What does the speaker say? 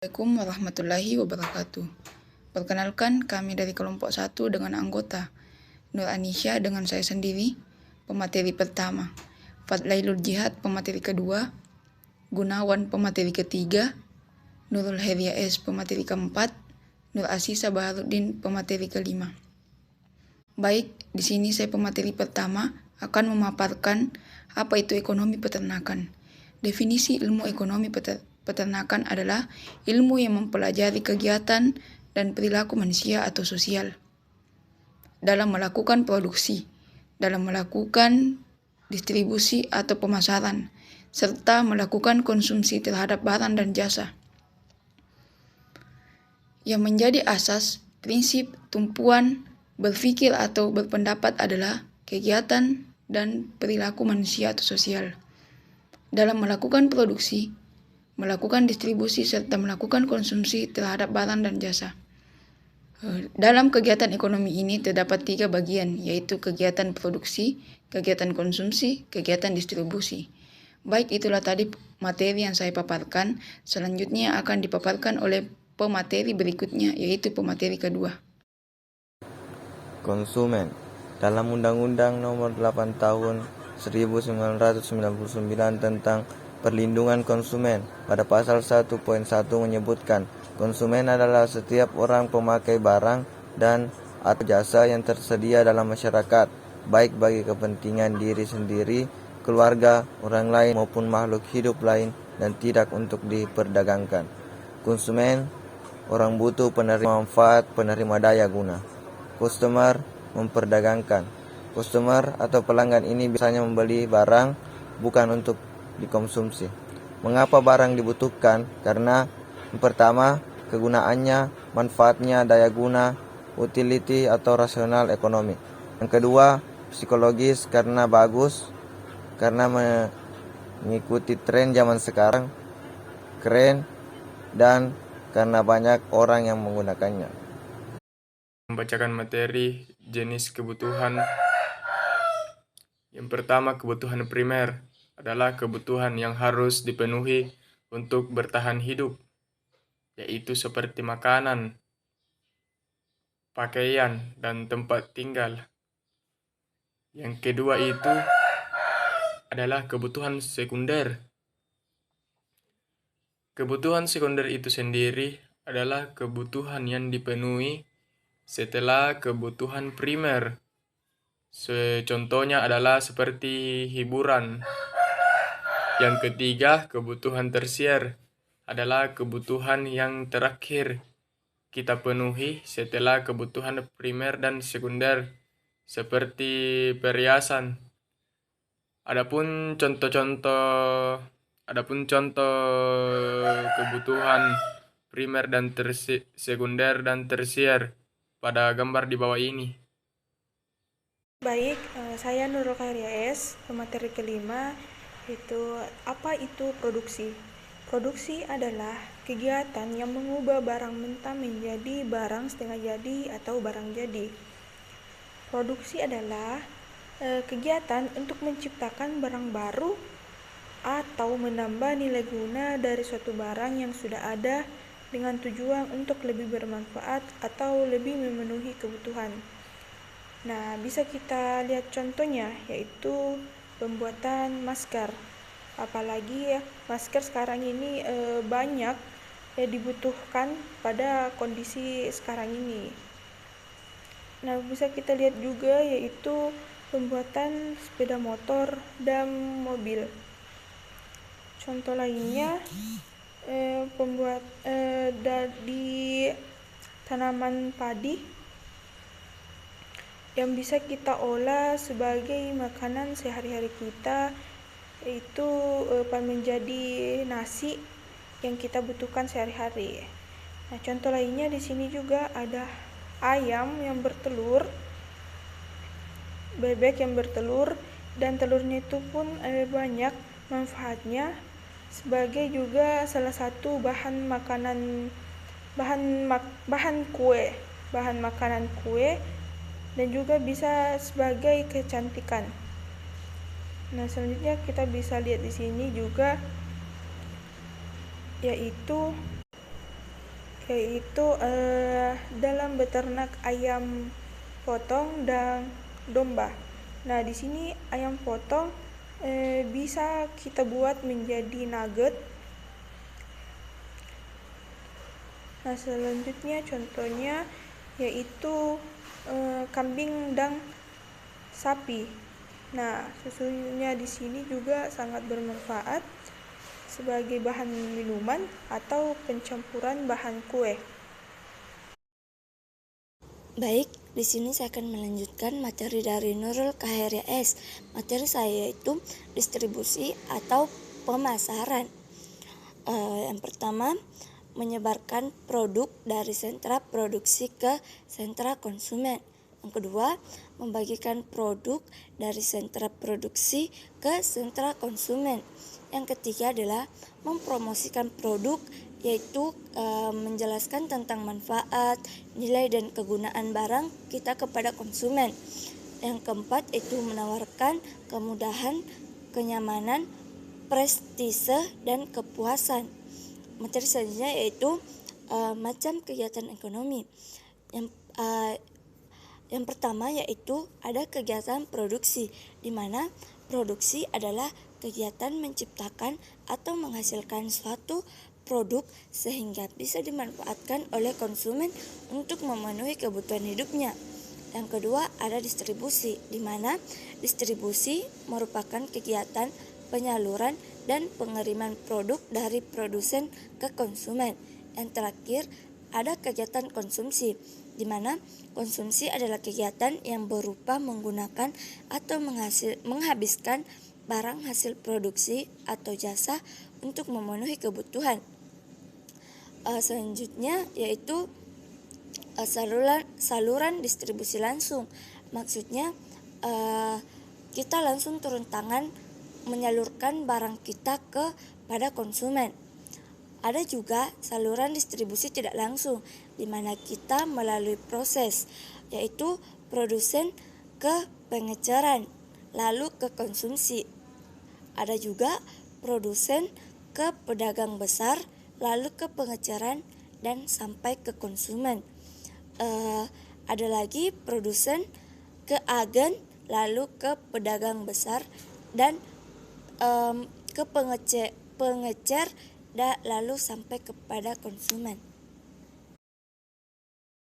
Assalamualaikum warahmatullahi wabarakatuh. Perkenalkan, kami dari kelompok 1 dengan anggota Nur Anisha dengan saya sendiri, pemateri pertama, Fadlailul Jihad pemateri kedua, Gunawan pemateri ketiga, Nurul Heria S pemateri keempat, Nur Asisa Baharudin pemateri kelima. Baik, di sini saya pemateri pertama akan memaparkan apa itu ekonomi peternakan. Definisi ilmu ekonomi peternakan adalah ilmu yang mempelajari kegiatan dan perilaku manusia atau sosial dalam melakukan produksi, dalam melakukan distribusi atau pemasaran, serta melakukan konsumsi terhadap barang dan jasa. Yang menjadi asas, prinsip, tumpuan, berpikir atau berpendapat adalah kegiatan dan perilaku manusia atau sosial dalam melakukan produksi, melakukan distribusi, serta melakukan konsumsi terhadap barang dan jasa. Dalam kegiatan ekonomi ini terdapat 3 bagian, yaitu kegiatan produksi, kegiatan konsumsi, kegiatan distribusi. Baik, itulah tadi materi yang saya paparkan. Selanjutnya akan dipaparkan oleh pemateri berikutnya, yaitu pemateri kedua. Konsumen. Dalam Undang-Undang Nomor 8 Tahun 1999 tentang Perlindungan Konsumen, pada pasal 1.1 menyebutkan konsumen adalah setiap orang pemakai barang dan atau jasa yang tersedia dalam masyarakat, baik bagi kepentingan diri sendiri, keluarga, orang lain maupun makhluk hidup lain dan tidak untuk diperdagangkan. Konsumen, orang butuh, penerima manfaat, penerima daya guna. Customer, memperdagangkan. Customer atau pelanggan ini biasanya membeli barang bukan untuk dikonsumsi. Mengapa barang dibutuhkan? Karena yang pertama, kegunaannya, manfaatnya, daya guna, utility atau rasional ekonomi. Yang kedua, psikologis karena bagus, karena mengikuti tren zaman sekarang, keren, dan karena banyak orang yang menggunakannya. Membacakan materi jenis kebutuhan. Yang pertama, kebutuhan primer adalah kebutuhan yang harus dipenuhi untuk bertahan hidup, yaitu seperti makanan, pakaian, dan tempat tinggal. Yang kedua itu adalah kebutuhan sekunder. Kebutuhan sekunder itu sendiri adalah kebutuhan yang dipenuhi setelah kebutuhan primer. Contohnya adalah seperti hiburan. Yang ketiga, kebutuhan tersier adalah kebutuhan yang terakhir kita penuhi setelah kebutuhan primer dan sekunder, seperti perhiasan. Adapun contoh kebutuhan primer dan sekunder dan tersier pada gambar di bawah ini. Baik, saya Nurul Heria S, pemateri kelima, yaitu apa itu produksi. Produksi adalah kegiatan yang mengubah barang mentah menjadi barang setengah jadi atau barang jadi. Produksi adalah kegiatan untuk menciptakan barang baru atau menambah nilai guna dari suatu barang yang sudah ada dengan tujuan untuk lebih bermanfaat atau lebih memenuhi kebutuhan. Nah, bisa kita lihat contohnya, yaitu pembuatan masker. Apalagi ya, masker sekarang ini banyak dibutuhkan pada kondisi sekarang ini. Nah, bisa kita lihat juga yaitu pembuatan sepeda motor dan mobil. Contoh lainnya di tanaman padi yang bisa kita olah sebagai makanan sehari-hari kita, yaitu menjadi nasi yang kita butuhkan sehari-hari. Nah, contoh lainnya di sini juga ada ayam yang bertelur, bebek yang bertelur, dan telurnya itu pun banyak manfaatnya sebagai juga salah satu bahan makanan kue, dan juga bisa sebagai kecantikan. Nah, selanjutnya kita bisa lihat di sini juga yaitu yaitu dalam beternak ayam potong dan domba. Nah, di sini ayam potong bisa kita buat menjadi nugget. Nah, selanjutnya contohnya yaitu kambing dan sapi. Nah, susunya di sini juga sangat bermanfaat sebagai bahan minuman atau pencampuran bahan kue. Baik, di sini saya akan melanjutkan materi dari Nurul Kaharia S. Materi saya yaitu distribusi atau pemasaran. Yang pertama, menyebarkan produk dari sentra produksi ke sentra konsumen. Yang kedua, membagikan produk dari sentra produksi ke sentra konsumen. Yang ketiga adalah mempromosikan produk, yaitu menjelaskan tentang manfaat, nilai dan kegunaan barang kita kepada konsumen. Yang keempat itu menawarkan kemudahan, kenyamanan, prestise dan kepuasan. Materi selanjutnya yaitu macam kegiatan ekonomi. Yang pertama yaitu ada kegiatan produksi, di mana produksi adalah kegiatan menciptakan atau menghasilkan suatu produk sehingga bisa dimanfaatkan oleh konsumen untuk memenuhi kebutuhan hidupnya. Yang kedua ada distribusi, di mana distribusi merupakan kegiatan penyaluran dan pengiriman produk dari produsen ke konsumen. Yang terakhir ada kegiatan konsumsi, di mana konsumsi adalah kegiatan yang berupa menggunakan atau menghabiskan barang hasil produksi atau jasa untuk memenuhi kebutuhan. Selanjutnya yaitu saluran distribusi langsung. Maksudnya kita langsung turun tangan menyalurkan barang kita kepada konsumen. Ada juga saluran distribusi tidak langsung, di mana kita melalui proses, yaitu produsen ke pengeceran, lalu ke konsumsi. Ada juga produsen ke pedagang besar, lalu ke pengeceran dan sampai ke konsumen. Ada lagi produsen ke agen, lalu ke pedagang besar dan ke pengecer dan lalu sampai kepada konsumen.